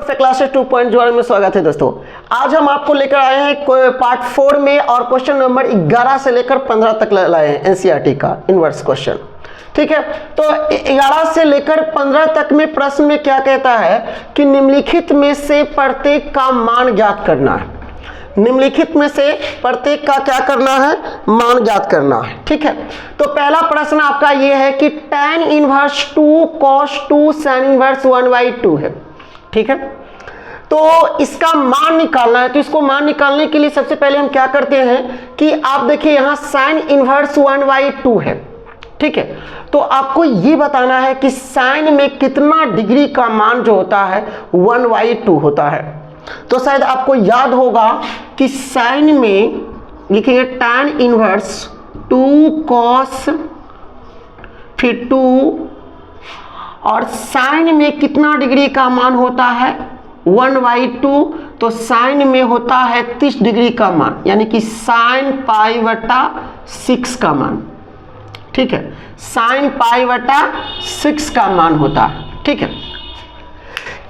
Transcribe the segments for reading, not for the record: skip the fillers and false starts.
नमस्ते, क्लासेस 2.0 में स्वागत है दोस्तों। आज हम आपको लेकर आए हैं पार्ट 4 में और क्वेश्चन नंबर 11 से लेकर 15 तक लाए हैं एनसीईआरटी का इनवर्स क्वेश्चन। ठीक है, तो 11 से लेकर 15 तक में प्रश्न में क्या कहता है कि निम्नलिखित में से प्रत्येक का मान ज्ञात करना है। निम्नलिखित में से प्रत्येक का क्या करना है, मान ज्ञात करना है। ठीक है, तो पहला प्रश्न आपका ये है कि tan inverse 2 cos 2 sin inverse 1/2 है। ठीक है, तो इसका मान निकालना है। तो इसको मान निकालने के लिए सबसे पहले हम क्या करते हैं कि आप देखिए यहाँ sin इनवर्स 1/2 है। ठीक है, तो आपको ये बताना है कि sin में कितना डिग्री का मान जो होता है 1/2 होता है। तो शायद आपको याद होगा कि sin में लिखेंगे tan इनवर्स 2 cos फिर 2 और sin में कितना डिग्री का मान होता है 1/2। तो sin में होता है 30 डिग्री का मान, यानी कि sin π/6 का मान। ठीक है, sin π/6 का मान होता है। ठीक है,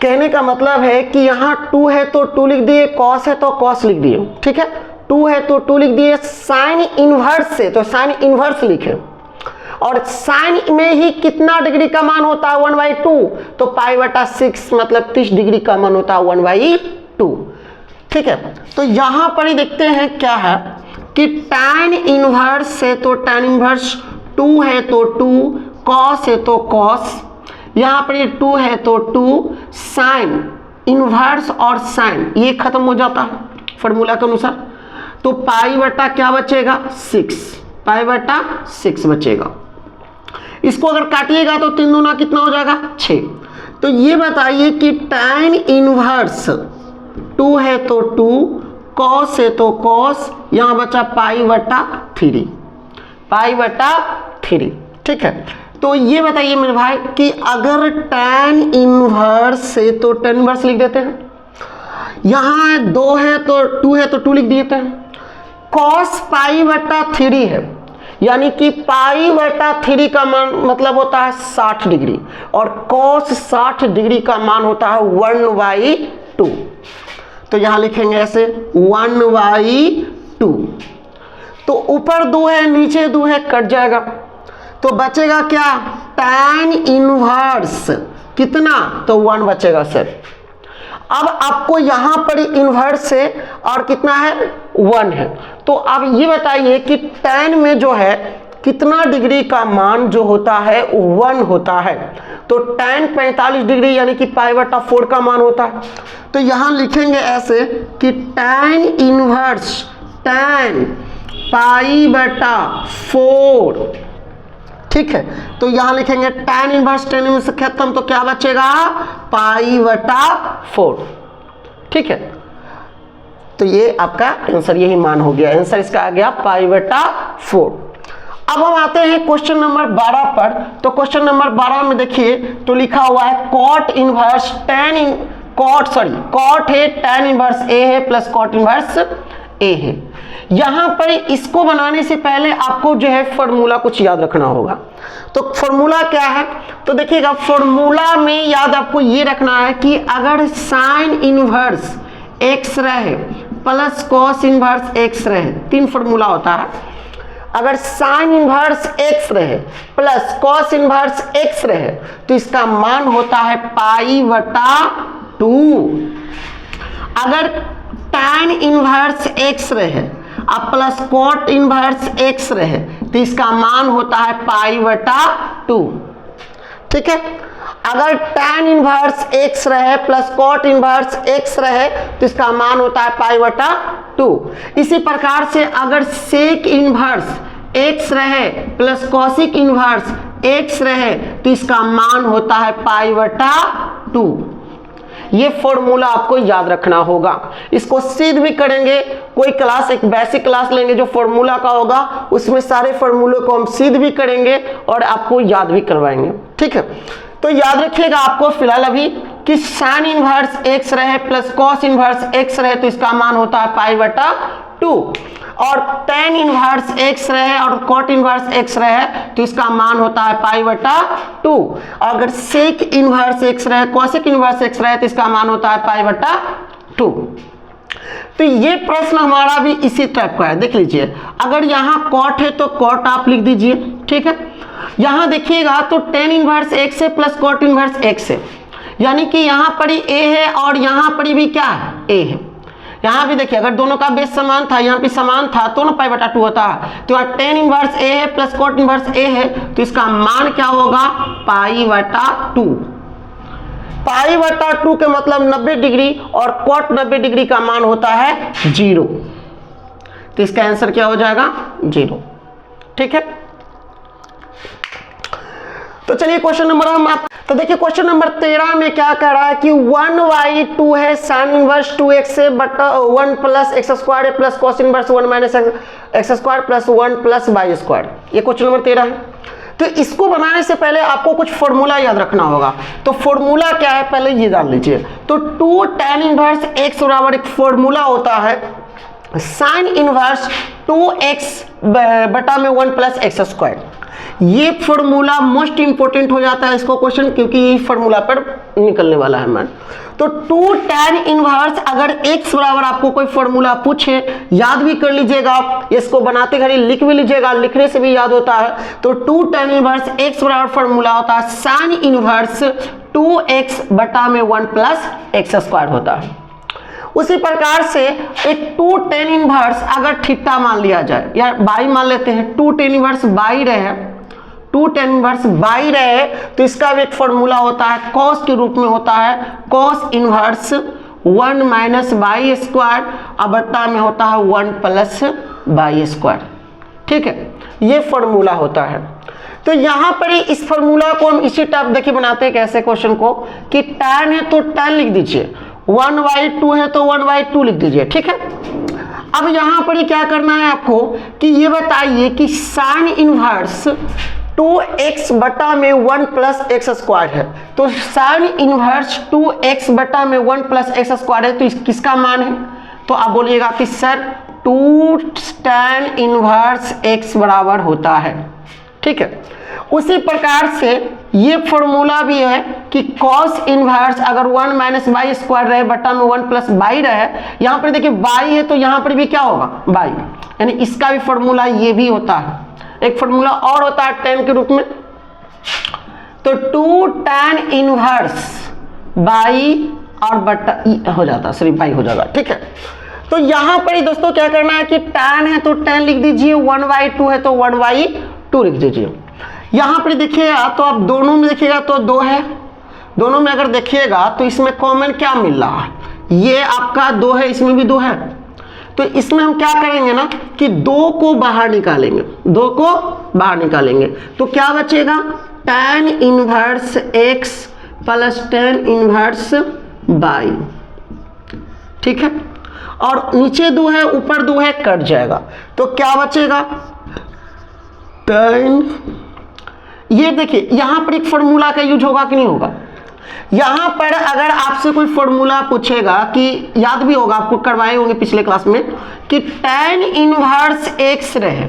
कहने का मतलब है कि यहाँ 2 है तो 2 लिख दिए, cos है तो cos लिख दिए। ठीक है, 2 है तो 2 लिख दिए, sin इनवर्स से तो sin इनवर्स लिखे और sin में ही कितना डिग्री का मान होता है 1/2। तो π/6 मतलब 30 डिग्री का मान होता है 1/2। ठीक है, तो यहाँ पर ही देखते हैं क्या है कि tan इनवर्स से तो tan इनवर्स 2 है तो 2, cos है तो cos, यहाँ पर ये 2 है तो 2, sin इनवर्स और sin ये खत्म हो जाता है फॉर्मूला के अनुसार। तो π/, क्या बचेगा 6, π/6 बचेगा। इसको अगर काटिएगा तो 3 दूना कितना हो जाएगा 6। तो ये बताइए कि tan इनवर्स 2 है तो 2, cos है तो cos, यहाँ बचा π/3, π/3। ठीक है, तो ये बताइए मेरे भाई कि अगर tan इनवर्स से तो tan इनवर्स लिख देते हैं, यहाँ 2 है तो 2 है तो 2 लिख देते हैं, cos π/3 है, यानी कि π/3 का मान मतलब होता है 60 डिग्री और cos 60 डिग्री का मान होता है 1/2। तो यहाँ लिखेंगे ऐसे 1/2। तो ऊपर 2 है नीचे 2 है, कट जाएगा तो बचेगा क्या tan इनवर्स कितना, तो 1 बचेगा सर। अब आपको यहां पर इनवर्स है और कितना है 1 है। तो अब ये बताइए कि tan में जो है कितना डिग्री का मान जो होता है 1 होता है। तो tan 45 डिग्री यानी कि π/4 का मान होता है। तो यहां लिखेंगे ऐसे कि tan इनवर्स tan π/4। ठीक है, तो यहां लिखेंगे tan इनवर्स से खत्म तो क्या बचेगा π/4। ठीक है, तो ये आपका आंसर यही मान हो गया, आंसर इसका आ गया π/4। अब हम आते हैं क्वेश्चन नंबर 12 पर। तो क्वेश्चन नंबर 12 में देखिए तो लिखा हुआ है cot इनवर्स cot है tan इनवर्स a है प्लस cot इनवर्स a है। यहां पर इसको बनाने से पहले आपको जो है फॉर्मूला कुछ याद रखना होगा। तो फॉर्मूला क्या है, तो देखिएगा फॉर्मूला में याद आपको ये रखना है कि अगर sin इनवर्स x रहे प्लस cos इनवर्स x रहे, 3 फॉर्मूला होता है। अगर sin इनवर्स x रहे प्लस cos इनवर्स x रहे तो इसका मान होता है π/2। अगर tan इनवर्स x रहे अब प्लस cot इनवर्स x रहे तो इसका मान होता है π/2। ठीक है, अगर tan इनवर्स x रहे प्लस cot इनवर्स x रहे तो इसका मान होता है π/2। इसी प्रकार से अगर sec इनवर्स x रहे प्लस cosec इनवर्स x रहे तो इसका मान होता है π/2। ये फॉर्मूला आपको याद रखना होगा। इसको सिद्ध भी करेंगे, कोई क्लास एक बेसिक क्लास लेंगे जो फॉर्मूला का होगा, उसमें सारे फॉर्मूलों को हम सिद्ध भी करेंगे और आपको याद भी करवाएंगे। ठीक है, तो याद रखिएगा आपको फिलहाल अभी कि sin इनवर्स x रहे प्लस cos इनवर्स x रहे तो इसका मान होता है π/2। और tan इनवर्स x रहे और cot इनवर्स x रहे तो इसका मान होता है पाई बटा 2। अगर sec इनवर्स x रहे cosec इनवर्स x रहे तो इसका मान होता है पाई बटा 2। तो ये प्रश्न हमारा भी इसी टाइप का है, देख लीजिए। अगर यहाँ cot है तो cot आप लिख दीजिए, ठीक है। यहाँ देखिएगा तो tan इनवर्स x है प्लस cot इनवर्स x है, यानी कि यहाँ पर ही a है और यहाँ पर भी क्या है, a है। यहाँ भी देखिए अगर दोनों का बेस समान था, यहाँ पे समान था तो ना पाई बटा 2 होता है। तो यहाँ tan इनवर्स a है प्लस cot इनवर्स a है तो इसका मान क्या होगा, पाई बटा 2। पाई बटा 2 के मतलब 90 डिग्री और cot 90 डिग्री का मान होता है 0, तो इसका आंसर क्या हो जाएगा, 0, ठीक है। तो चलिए क्वेश्चन नंबर हम आप तो देखिए क्वेश्चन नंबर 13 में क्या कह रहा है कि 1/2 है साइन इनवर्स 2x है बटा 1 प्लस एक्स स्क्वायर है plus cos inverse 1 minus x square plus 1 plus y square. ये क्वेश्चन नंबर 13 है। तो इसको बनाने से पहले आपको कुछ फॉर्मूला याद रखना होगा। तो फॉर्मूला क्या है पहले ये जान लीजिए। तो 2 tan इनवर्स x बराबर एक फॉर्मूला होता है साइन इनवर्स 2x बटा में 1 प्लस एक्स स्क्वायर। ये फॉर्मूला मोस्ट इंपोर्टेंट हो जाता है इसको क्वेश्चन, क्योंकि ये फॉर्मूला पर निकलने वाला है मान। तो 2 tan इनवर्स अगर x बराबर आपको कोई फॉर्मूला पूछे याद भी कर लीजिएगा, इसको बनाते घड़ी लिख भी लीजिएगा, लिखने से भी याद होता है। तो 2 tan इनवर्स x बराबर फॉर्मूला होता है साइन इनवर्स 2x बटा में 1 प्लस एक्स स्क्वायर होता है। उसी प्रकार से एक 2 tan इनवर्स अगर थीटा मान लिया जाए या बाई मान लेते हैं, 2 tan इनवर्स बाई रहे, 2 tan इनवर्स बाई रहे तो इसका भी एक फॉर्मूला होता है cos के रूप में होता है cos inverse 1 minus by square और बट्टा में होता है 1 प्लस बाई स्क्वायर, ठीक है। ये फॉर्मूला होता है। तो यहाँ पर इस फॉर्मूला को हम इसी टाइप देखिए बनाते हैं कैसे क्वेश्चन को कि tan है तो tan लिख दीजिए, 1/2 है तो 1/2 लिख दीजिए, ठीक है। अब यहाँ पर क्या करना है आपको कि ये बताइए कि साइन इनवर्स 2x बटा में 1 प्लस एक्स स्क्वायर है। तो साइन इनवर्स 2x बटा में 1 प्लस एक्स स्क्वायर है तो किसका मान है। तो आप बोलिएगा कि सर 2 tan इनवर्स x बराबर होता है, ठीक है। उसी प्रकार से ये फॉर्मूला भी है कि cos इनवर्स अगर 1 माइनस बाई स्क्वायर रहे बटा में 1 प्लस बाई रहे, यहाँ पर देखिए बाई है तो यहाँ पर भी क्या होगा, बाई, यानी इसका भी फॉर्मूला ये भी होता है। एक फॉर्मूला और होता है tan के रूप में। तो 2 tan इनवर्स बाई और बटा हो जाता, सिर्फ बाई हो जाएगा, ठीक है। तो यहाँ पर ही दोस्तों क्या करना है कि tan है तो tan लिख दीजिए, 1/2 है तो 1/2 लिख दीजिए। यहाँ पर देखिएगा तो आप दोनों में देखिएगा तो 2 है, दोनों में अगर देखिएगा तो इसमें कॉमन क्या मिल रहा है, ये आपका 2 है, इसमें भी 2 है। तो इसमें हम क्या करेंगे ना कि 2 को बाहर निकालेंगे, 2 को बाहर निकालेंगे तो क्या बचेगा, tan inverse x plus tan inverse by, ठीक है। और नीचे 2 है ऊपर 2 है, कट जाएगा तो क्या बचेगा, tan। ये देखिए यहाँ पर एक फॉर्मूला का यूज होगा कि नहीं होगा। यहाँ पर अगर आपसे कोई फॉर्मूला पूछेगा कि याद भी होगा, आपको करवाए होंगे पिछले क्लास में कि tan इनवर्स x रहे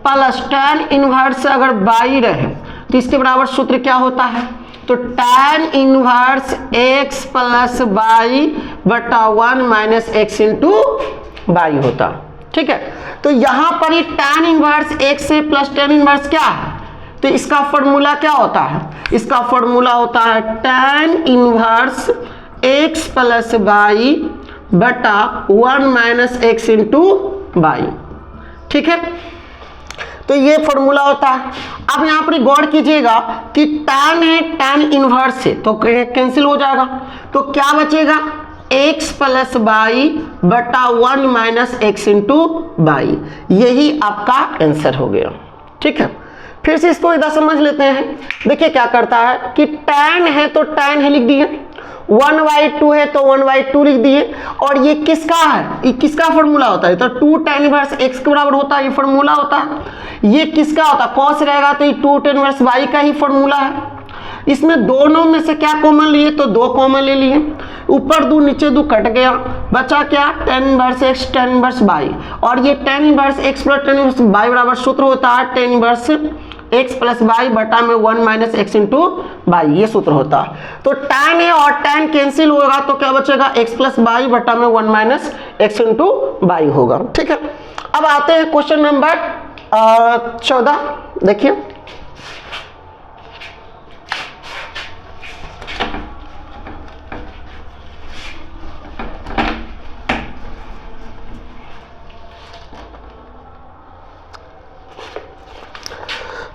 प्लस tan इनवर्स अगर बाई रहे तो इसके बराबर सूत्र क्या होता है। तो tan inverse x plus by बटा 1 माइनस एक्स इंटू बाई होता, ठीक है। तो यहाँ पर ही tan इनवर्स x है प्लस tan इनवर्स क्या है, तो इसका फॉर्मूला क्या होता है, इसका फॉर्मूला होता है tan inverse x plus by बटा 1 माइनस एक्स इंटू बाई, ठीक है। तो ये फॉर्मूला होता है। अब यहाँ पर गौर कीजिएगा कि tan है, tan इनवर्स है तो कैंसिल हो जाएगा, तो क्या बचेगा, x प्लस बाई बटा 1 माइनस एक्स इंटू बाई। यही आपका आंसर हो गया, ठीक है। फिर से इसको इधर समझ लेते हैं। देखिए क्या करता है कि tan है तो tan है लिख दिए, 1/2 है तो 1/2 लिख दिए, और ये किसका है, ये किसका फॉर्मूला होता है, तो 2 tan इनवर्स x के बराबर होता है, ये फॉर्मूला होता है। ये किसका होता है, cos रहेगा तो ये 2 tan इनवर्स y का ही फॉर्मूला है। इसमें दोनों में से क्या कॉमन लिए, तो 2 कॉमन ले लिए, ऊपर 2 नीचे 2 कट गया बचा क्या, tan inverse x tan inverse y, और ये tan inverse x plus tan inverse y बराबर सूत्र होता है tan inverse x plus y बटा में 1 माइनस x इंटू वाई, ये सूत्र होता है। तो tan है और tan कैंसिल होगा तो क्या बचेगा, x प्लस y बटा में 1 माइनस x इंटू वाई होगा। ठीक है, अब आते हैं क्वेश्चन नंबर 14। देखिए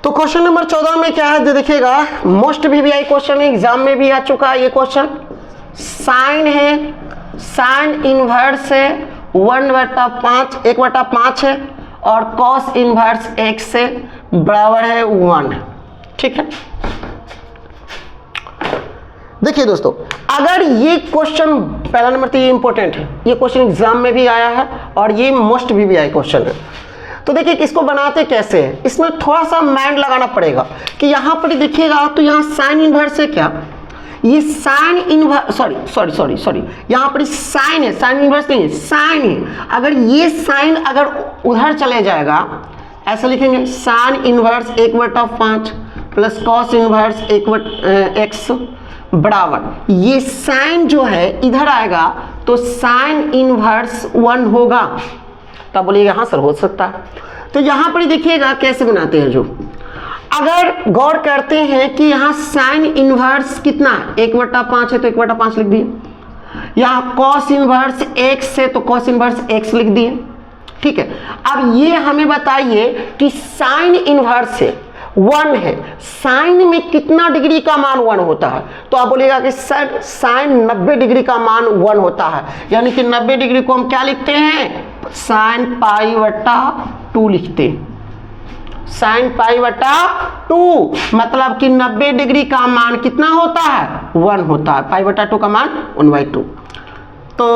तो क्वेश्चन नंबर 14 में क्या है, देखिएगा मोस्ट वीवीआई क्वेश्चन एग्जाम में भी आ चुका है ये क्वेश्चन। साइन है, साइन इनवर्स है 1/5 है और कॉस इनवर्स x से बराबर है 1। ठीक है, देखिए दोस्तों, अगर ये क्वेश्चन पहला नंबर तो ये इंपॉर्टेंट है, ये क्वेश्चन एग्जाम में भी आया है और ये मोस्ट वीवीआई क्वेश्चन है। तो देखिए इसको बनाते कैसे है, इसमें थोड़ा सा माइंड लगाना पड़ेगा कि यहाँ पर देखिएगा तो यहाँ साइन इनवर्स है क्या, ये साइन इनवर्स सॉरी यहाँ पर साइन है, साइन इनवर्स नहीं है, साइन है। अगर ये साइन अगर उधर चले जाएगा, ऐसा लिखेंगे sine inverse 1/5 plus cos inverse 1/x बराबर, ये साइन जो है इधर आएगा तो साइन इनवर्स 1 होगा। तब बोलिएगा हाँ सर हो सकता है। तो यहाँ पर देखिएगा कैसे बनाते हैं, जो अगर गौर करते हैं कि यहाँ साइन इनवर्स कितना है 1/5 है तो 1/5 लिख दिए, यहाँ कॉस इनवर्स x है तो कॉस इनवर्स x लिख दिए। ठीक है, अब ये हमें बताइए कि साइन इनवर्स है 1 है, साइन में कितना डिग्री का मान 1 होता है, तो आप बोलिएगा कि सर साइन 90 डिग्री का मान 1 होता है, यानी कि 90 डिग्री को हम क्या लिखते हैं, साइन π/2 लिखते हैं, साइन π/2, मतलब कि 90 डिग्री का मान कितना होता है 1 होता है, π/2 का मान 1/2। तो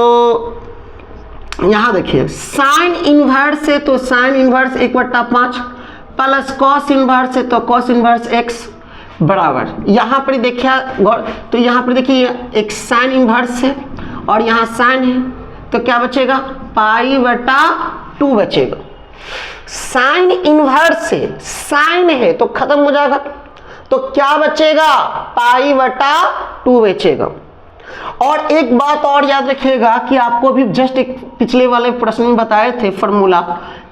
यहां देखिए साइन इनवर्स है तो sine inverse 1/5 plus cos inverse है तो कॉस इनवर्स x बराबर, यहाँ पर देखिए तो यहाँ पर देखिए एक साइन इनवर्स है और यहाँ साइन है तो क्या बचेगा π/2 बचेगा। साइन इनवर्स है, साइन है तो खत्म हो जाएगा, तो क्या बचेगा π/2 बचेगा। और एक बात और याद रखिएगा कि आपको भी जस्ट एक पिछले वाले प्रश्न में बताए थे फॉर्मूला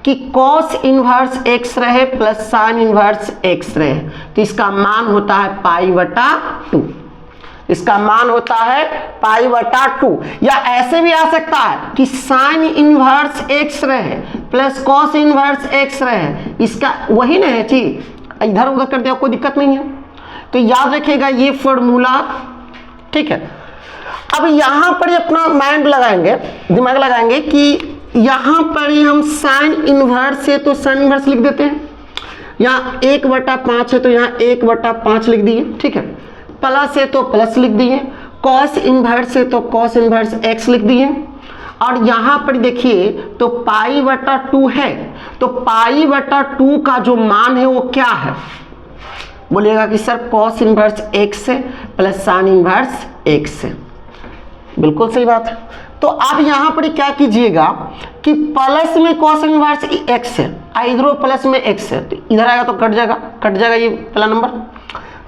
कि cos इनवर्स x रहे प्लस साइन इनवर्स x रहे तो इसका मान होता है π/2, इसका मान होता है π/2। या ऐसे भी आ सकता है कि साइन इनवर्स x रहे प्लस cos इनवर्स x रहे, इसका वही ना है चीज, इधर उधर कर दिया कोई दिक्कत नहीं है। तो याद रखिएगा ये फॉर्मूला। ठीक है, अब यहाँ पर अपना माइंड लगाएंगे, दिमाग लगाएंगे कि यहाँ पर ही हम साइन इनवर्स है तो साइन इनवर्स लिख देते हैं, यहाँ 1/5 है तो यहाँ 1/5 लिख दिए। ठीक है, प्लस है तो प्लस लिख दिए, कॉस इनवर्स है तो कॉस इनवर्स x लिख दिए, और यहाँ पर देखिए तो π/2 है तो π/2 का जो मान है वो क्या है, बोलिएगा कि सर कॉस इनवर्स x है प्लस साइन इनवर्स x है। बिल्कुल सही बात है। तो आप यहाँ पर क्या कीजिएगा कि प्लस में कॉस इनवर्स x है, इधर प्लस में x है तो इधर आएगा तो कट जाएगा ये पहला नंबर।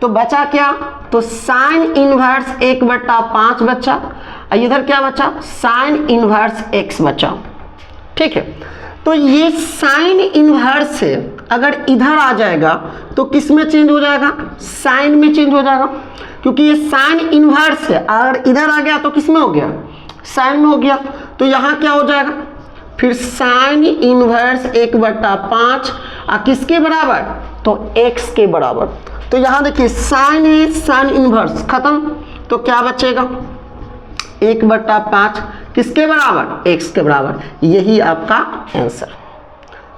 तो बचा क्या, तो साइन इनवर्स 1/5 बचा, इधर क्या बचा साइन इनवर्स x बचा। ठीक है, तो ये साइन इनवर्स है अगर इधर आ जाएगा तो किस में चेंज हो जाएगा, साइन में चेंज हो जाएगा, क्योंकि ये साइन इनवर्स है, अगर इधर आ गया तो किस में हो गया, साइन में हो गया। तो यहाँ क्या हो जाएगा फिर साइन इनवर्स 1/5 किसके बराबर, तो x के बराबर। तो यहाँ देखिए साइन है, साइन इनवर्स खत्म, तो क्या बचेगा 1/5 किसके बराबर, x के बराबर, यही आपका आंसर।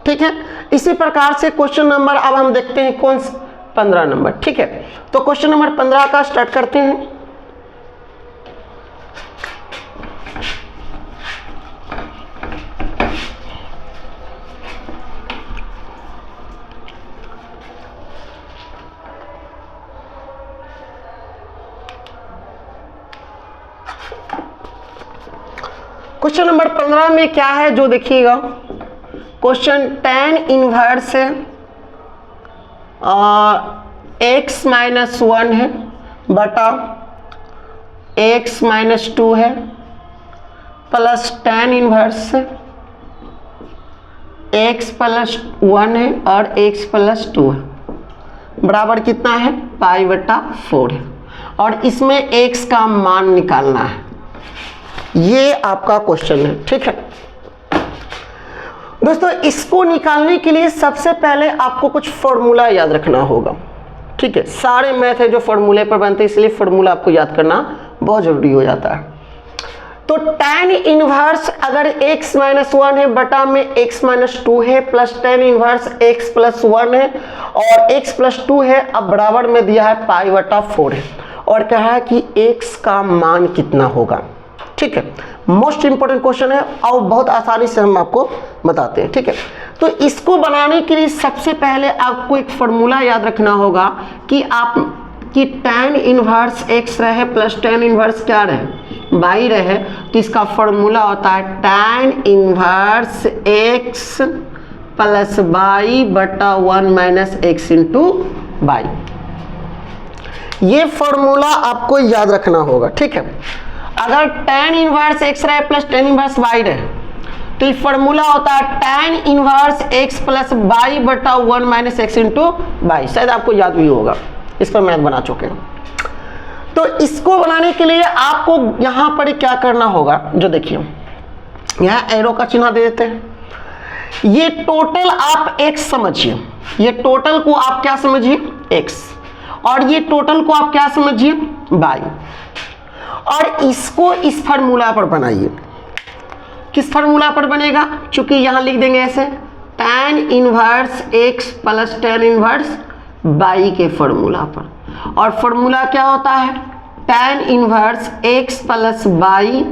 ठीक है, इसी प्रकार से क्वेश्चन नंबर अब हम देखते हैं कौन सा 15 नंबर। ठीक है, तो क्वेश्चन नंबर 15 का स्टार्ट करते हैं। क्वेश्चन नंबर 15 में क्या है जो देखिएगा, क्वेश्चन tan इनवर्स है x माइनस 1 है बटा x माइनस 2 है plus tan inverse x plus 1 है और x प्लस 2 है बराबर कितना है, पाई बटा 4 है। और इसमें x का मान निकालना है, ये आपका क्वेश्चन है। ठीक है दोस्तों, इसको निकालने के लिए सबसे पहले आपको कुछ फॉर्मूला याद रखना होगा। ठीक है, सारे मैथ है जो फॉर्मूले पर बनते हैं, इसलिए फॉर्मूला आपको याद करना बहुत जरूरी हो जाता है। तो tan इनवर्स अगर x माइनस 1 है बटा में x माइनस 2 है plus tan inverse x plus 1 है और x प्लस 2 है, अब बराबर में दिया है पाई बटा 4 है और कहा है कि x का मान कितना होगा। ठीक है, मोस्ट इंपोर्टेंट क्वेश्चन है और बहुत आसानी से हम आपको बताते हैं। ठीक है, तो इसको बनाने के लिए सबसे पहले आपको एक फॉर्मूला याद रखना होगा कि tan इनवर्स x रहे प्लस tan इनवर्स क्या रहे, y रहे, तो इसका फॉर्मूला होता है tan inverse x plus y बटा 1 माइनस x इंटू y। ये फॉर्मूला आपको याद रखना होगा। ठीक है, अगर tan इनवर्स x रहे प्लस tan इनवर्स y रहे तो ये फॉर्मूला होता है tan inverse x plus y बटा 1 माइनस x इंटू y। शायद आपको याद भी होगा, इस पर मैथ बना चुके हैं। तो इसको बनाने के लिए आपको यहाँ पर क्या करना होगा, जो देखिए यहाँ एरो का चिन्ह दे देते हैं। ये टोटल आप x समझिए, ये टोटल को आप क्या समझिए x, और ये टोटल को आप क्या समझिए y, और इसको इस फार्मूला पर बनाइए। किस फार्मूला पर बनेगा, चूंकि यहां लिख देंगे ऐसे tan inverse x plus tan inverse y के फार्मूला पर, और फार्मूला क्या होता है tan inverse x plus y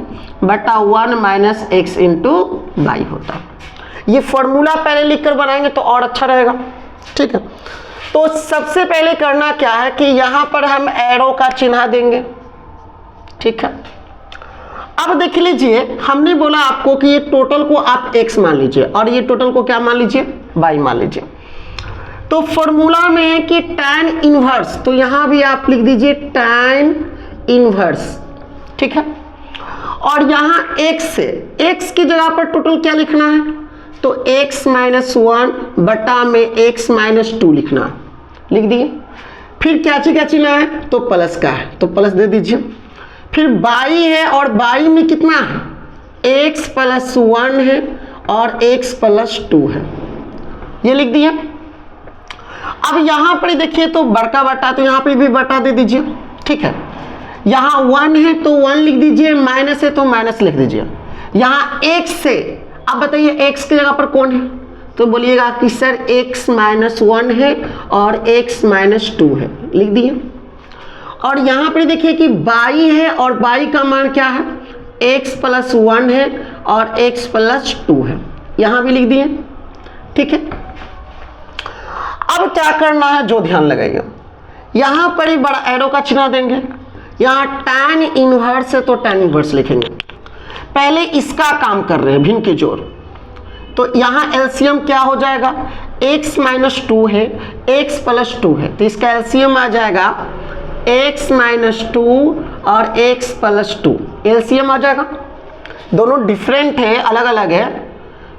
बटा 1 माइनस x इंटू y होता है। ये फार्मूला पहले लिखकर बनाएंगे तो और अच्छा रहेगा। ठीक है, तो सबसे पहले करना क्या है कि यहां पर हम एरो का चिन्ह देंगे। ठीक है, अब देख लीजिए, हमने बोला आपको कि ये टोटल को आप x मान लीजिए और ये टोटल को क्या मान लीजिए, y मान लीजिए। तो फॉर्मूला में है कि tan इनवर्स, तो यहां भी आप लिख दीजिए tan इनवर्स। ठीक है, और यहां x से x की जगह पर टोटल क्या लिखना है, तो x माइनस 1 बटा में x माइनस 2 लिखना, लिख दिए। फिर क्या चिन्ह है, तो प्लस का है तो प्लस दे दीजिए। फिर y है और y में कितना है, x प्लस 1 है और x प्लस 2 है, ये लिख दिए। अब यहां पर देखिए तो बड़का बटा, तो यहां पे भी बटा दे दीजिए। ठीक है, यहां 1 है तो 1 लिख दीजिए, माइनस है तो माइनस लिख दीजिए। यहां x से, अब बताइए x की जगह पर कौन है, तो बोलिएगा कि सर x माइनस 1 है और x माइनस 2 है, लिख दिए। और यहाँ पर देखिए कि y है और y का मान क्या है, x प्लस 1 है और x प्लस 2 है, यहाँ भी लिख दिए। ठीक है, अब क्या करना है जो ध्यान लगाइए, यहाँ पर ही बड़ा एरो का चिन्ह देंगे। यहाँ tan इनवर्स है तो tan इनवर्स लिखेंगे। पहले इसका काम कर रहे हैं भिन्न के जोड़, तो यहाँ एलसीएम क्या हो जाएगा, x माइनस 2 है, x प्लस 2 है, तो इसका एलसीएम आ जाएगा x माइनस 2 और x प्लस 2, एलसीएम आ जाएगा। दोनों डिफरेंट है, अलग अलग है,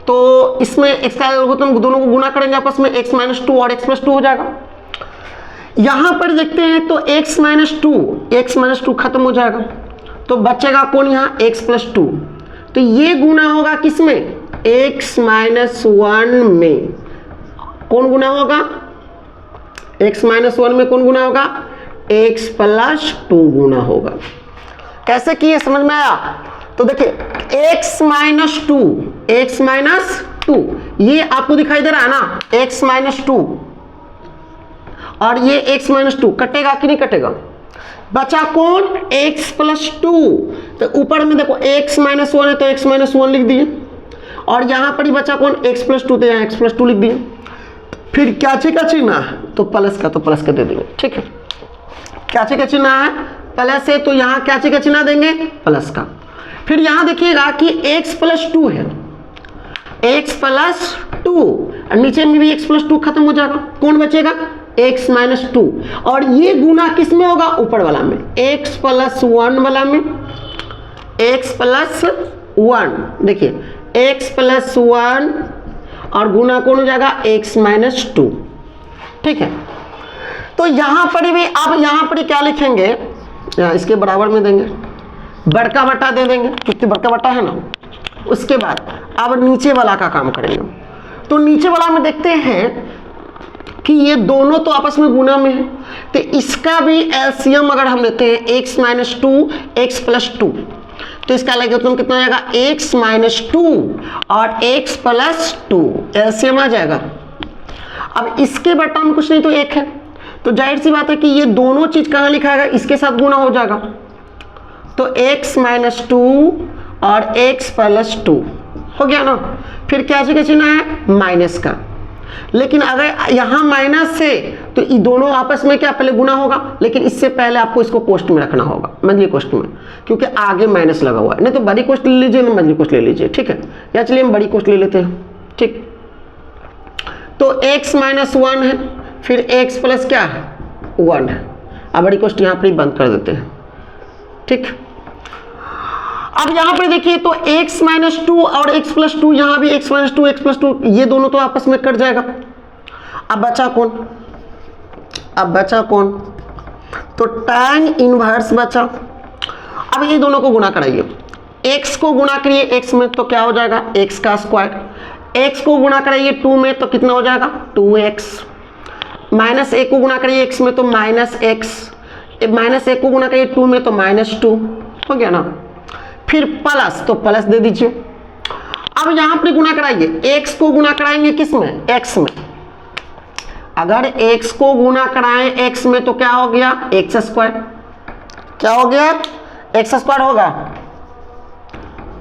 तो इसमें x का एल्गोरिथम दोनों को गुना करेंगे आपस में, x माइनस 2 और x प्लस 2 हो जाएगा। यहां पर देखते हैं तो x माइनस 2 खत्म हो जाएगा, तो बचेगा कौन, यहाँ x प्लस 2, तो ये गुना होगा किसमें, x माइनस 1 में। कौन गुना होगा, x माइनस 1 में कौन गुना होगा, x प्लस 2 गुना होगा। कैसे किए समझ में आया, तो देखिए x माइनस 2 ये आपको दिखाई दे रहा है ना, x माइनस 2 और ये x माइनस 2 कटेगा कि नहीं कटेगा, बचा कौन, x प्लस 2, तो ऊपर में देखो x माइनस 1 है तो x माइनस 1 लिख दिए, और यहाँ पर ही बचा कौन, x प्लस 2, तो यहाँ x प्लस 2 लिख दिए। फिर क्या का चिन्ह, तो प्लस का, तो प्लस का दे देंगे। ठीक है, क्या का चिन्ह है, प्लस है तो यहाँ क्या का चिन्ह देंगे, प्लस का। फिर यहां देखिएगा कि x प्लस 2 है, x प्लस 2 और नीचे में भी x प्लस 2 खत्म हो जाएगा, कौन बचेगा x माइनस 2 और ये गुना किस में होगा ऊपर वाला में, x प्लस 1 वाला में, x प्लस 1 देखिए x प्लस 1 और गुना कौन हो जाएगा x माइनस 2। ठीक है, तो यहां पर भी आप यहां पर क्या लिखेंगे, इसके बराबर में देंगे, बड़का बटा दे देंगे क्योंकि बड़का बटा है ना। उसके बाद अब नीचे वाला का काम करेंगे, तो नीचे वाला में देखते हैं कि ये दोनों तो आपस में गुना में है, तो इसका भी एलसीएम अगर हम लेते हैं x माइनस 2 x प्लस 2, तो इसका लगे कितना आ जाएगा x माइनस 2 और x प्लस 2, एलसीएम आ जाएगा। अब इसके बटा में कुछ नहीं तो एक है, तो जाहिर सी बात है कि ये दोनों चीज कहाँ लिखाएगा, इसके साथ गुना हो जाएगा, तो x माइनस 2 और x प्लस 2 हो गया ना। फिर क्या जगह चिन्ह है माइनस का, लेकिन अगर यहाँ माइनस है तो ये दोनों आपस में क्या पहले गुना होगा, लेकिन इससे पहले आपको इसको कोष्ठ में रखना होगा, मझली कोष्ठ में, क्योंकि आगे माइनस लगा हुआ है। नहीं तो बड़ी कोष्ठ ले लीजिए ना मझली कोष्ठ ले लीजिए, ठीक है, या चलिए हम बड़ी कोष्ठ ले लेते हैं। ठीक, तो x माइनस 1 है, फिर x प्लस क्या है 1 है। अब बड़ी कोष्ठ यहाँ पर ही बंद कर देते हैं। ठीक, अब यहां पर देखिए तो x माइनस 2 और x प्लस 2, यहां भी x माइनस 2 x प्लस 2, ये दोनों तो आपस में कट जाएगा। अब बचा कौन, अब बचा कौन, तो tan इनवर्स बचा। अब ये दोनों को गुना कराइए, x को गुना करिए x में तो क्या हो जाएगा x का स्क्वायर, x को गुना कराइए 2 में तो कितना हो जाएगा 2x, माइनस 1 को गुना करिए x में तो माइनस x, माइनस 1 को गुना करिए 2 में तो माइनस 2, हो गया ना। फिर प्लस, तो प्लस दे दीजिए। अब यहां पर गुना कराइए, x को गुना कराएंगे किस में x में, अगर x को गुना कराएं x में तो क्या हो गया x स्क्वायर, क्या हो गया x स्क्वायर होगा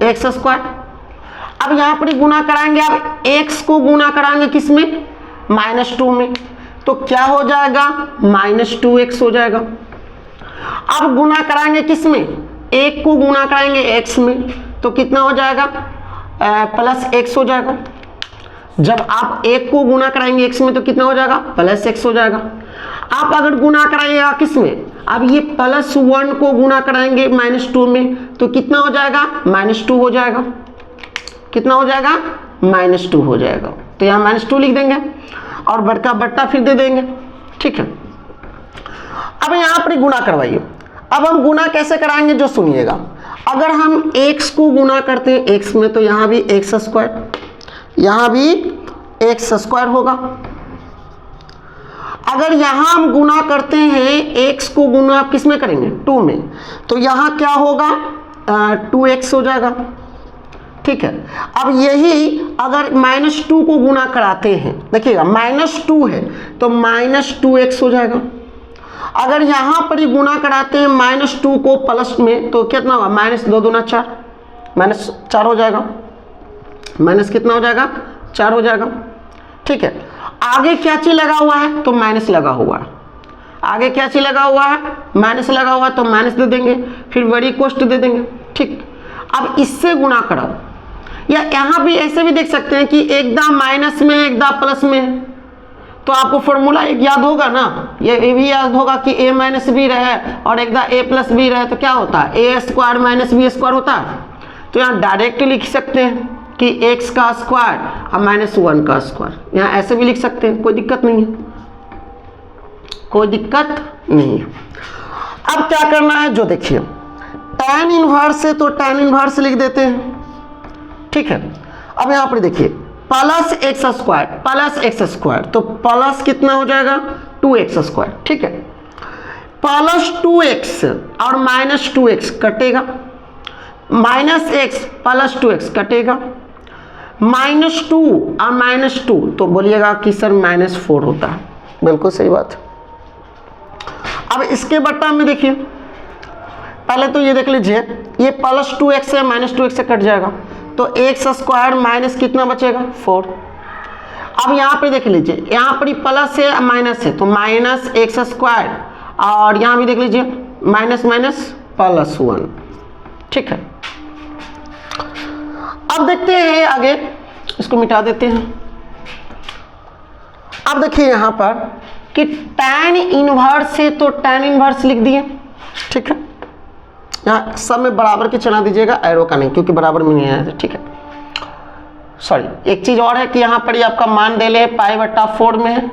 x स्क्वायर। अब यहां पर गुना कराएंगे, अब x को गुना कराएंगे किस में माइनस 2 में, तो क्या हो जाएगा माइनस 2x हो जाएगा। अब गुना कराएंगे किस में, एक को गुना कराएंगे x में तो कितना हो जाएगा प्लस x हो जाएगा। जब आप एक को गुना कराएंगे x में तो कितना हो जाएगा प्लस x हो जाएगा। आप अगर गुना कराइएगा किस में, अब ये प्लस 1 को गुना कराएंगे माइनस 2 में तो कितना हो जाएगा माइनस 2 हो जाएगा, कितना हो जाएगा माइनस 2 हो जाएगा। तो यहाँ माइनस 2 लिख देंगे और बड़का बट्टा फिर दे देंगे। ठीक है, अब यहाँ पर गुना करवाइए। अब हम गुना कैसे कराएंगे जो सुनिएगा, अगर हम x को गुना करते हैं x में तो यहाँ भी x स्क्वायर, यहाँ भी x स्क्वायर होगा। अगर यहाँ हम गुना करते हैं x को गुना किस में करेंगे 2 में, तो यहाँ क्या होगा 2x हो जाएगा। ठीक है, अब यही अगर माइनस 2 को गुना कराते हैं, देखिएगा माइनस 2 है तो माइनस 2x हो जाएगा। अगर यहां पर ही गुना कराते हैं माइनस 2 को प्लस में तो कितना होगा माइनस 2 दूना 4, माइनस 4 हो जाएगा, माइनस कितना हो जाएगा 4 हो जाएगा। ठीक है, आगे क्या चीज लगा हुआ है तो माइनस लगा हुआ है, आगे क्या चीज लगा हुआ है माइनस लगा हुआ है तो माइनस दे देंगे, फिर बड़ी कोष्ठ दे देंगे। ठीक, अब इससे गुना कराओ, या यहाँ भी ऐसे भी देख सकते हैं कि एकदम माइनस में एकदम प्लस में, तो आपको फॉर्मूला एक याद होगा ना, ये भी याद होगा कि a माइनस बी रहे और एकदम a प्लस बी रहे तो क्या होता है a square minus b square होता है। तो यहाँ डायरेक्ट लिख सकते हैं कि x का स्क्वायर और माइनस 1 का स्क्वायर, यहाँ ऐसे भी लिख सकते हैं, कोई दिक्कत नहीं है, कोई दिक्कत नहीं है। अब क्या करना है जो देखिए, tan इनवर्स है तो tan इनवर्स लिख देते हैं। ठीक है, अब यहाँ पर देखिए plus x square plus x square, तो प्लस कितना हो जाएगा 2x स्क्वायर। ठीक है, प्लस 2x और माइनस 2x कटेगा, माइनस x प्लस 2x कटेगा, माइनस 2 और माइनस 2 तो बोलिएगा कि सर माइनस 4 होता है, बिल्कुल सही बात। अब इसके बट्टा में देखिए, पहले तो ये देख लीजिए, ये प्लस 2x है माइनस 2x से कट जाएगा तो x स्क्वायर माइनस कितना बचेगा 4। अब यहाँ पे देख लीजिए, यहाँ पर प्लस है माइनस है तो माइनस x स्क्वायर, और यहाँ भी देख लीजिए माइनस माइनस प्लस 1। ठीक है, अब देखते हैं आगे, इसको मिटा देते हैं। अब देखिए यहाँ पर कि tan इनवर्स है तो tan इनवर्स लिख दिए, ठीक है। यहाँ सब में बराबर के चला दीजिएगा, एरो का नहीं, क्योंकि बराबर में नहीं है, ठीक है। सॉरी, एक चीज और है कि यहाँ पर ये आपका मान दे ले π/4 में है,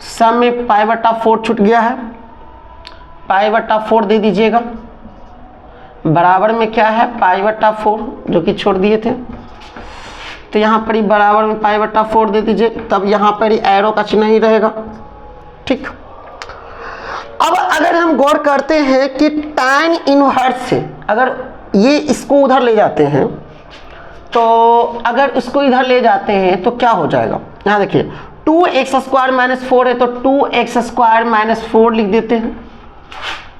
सब में π/4 छूट गया है, π/4 दे दीजिएगा, बराबर में क्या है π/4 जो कि छोड़ दिए थे, तो यहाँ पर ही बराबर में π/4 दे दीजिए, तब यहाँ पर ही एरो का चिन्ह ही रहेगा, ठीक। अब अगर हम गौर करते हैं कि tan इनवर्स से अगर ये इसको उधर ले जाते हैं, तो अगर इसको इधर ले जाते हैं तो क्या हो जाएगा, यहाँ देखिए 2x² - 4 है तो 2x² - 4 लिख देते हैं,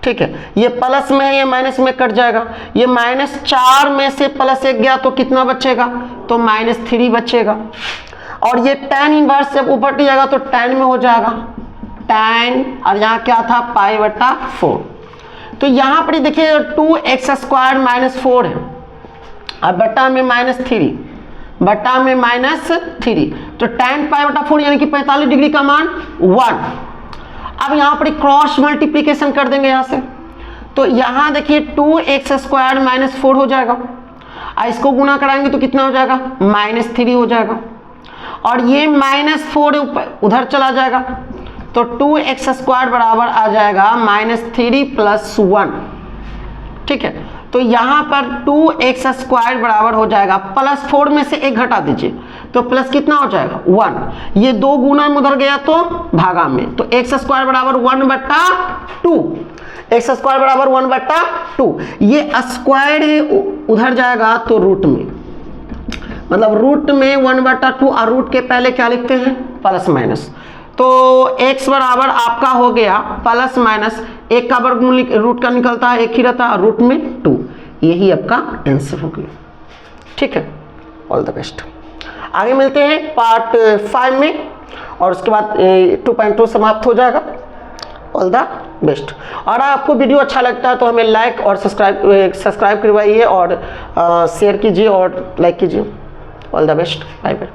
ठीक है। ये प्लस में है, ये माइनस में कट जाएगा, ये -4 में से +1 गया तो कितना बचेगा, तो -3 बचेगा। और ये tan इनवर्स जब ऊपर जाएगा तो tan में हो जाएगा tan, और यहाँ क्या था π/4। तो यहाँ पर देखिए 2x² - 4 है, अब बटा में -3, बटा में -3, तो tan π/4 यानी कि 45 डिग्री का मान 1। अब यहाँ पर क्रॉस मल्टीप्लिकेशन कर देंगे यहाँ से, तो यहाँ देखिए 2x² - 4 हो जाएगा, और इसको गुना कराएंगे तो कितना हो जाएगा, -3 हो जाएगा, और ये -4 उधर चला जाएगा, तो 2x² बराबर आ जाएगा -3 + 1, ठीक है। तो यहाँ पर 2x² बराबर हो जाएगा +4 में से 1 घटा दीजिए, तो प्लस कितना हो जाएगा 1, ये 2 गुना में उधर गया तो भागा में, तो x² बराबर 1/2, x² बराबर 1/2, ये स्क्वायर है उधर जाएगा तो रूट में, मतलब रूट में 1/2, और रूट के पहले क्या लिखते हैं प्लस माइनस, तो x बराबर आपका हो गया प्लस माइनस 1 का वर्गमूल रूट का निकलता है 1 ही रहता है, रूट में 2, यही आपका आंसर हो गया, ठीक है। All the best. आगे मिलते हैं पार्ट 5 में, और उसके बाद 2.2 समाप्त हो जाएगा। All the best. और आपको वीडियो अच्छा लगता है तो हमें लाइक और सब्सक्राइब करवाइए, और शेयर कीजिए और लाइक कीजिए। All the best, bye bye.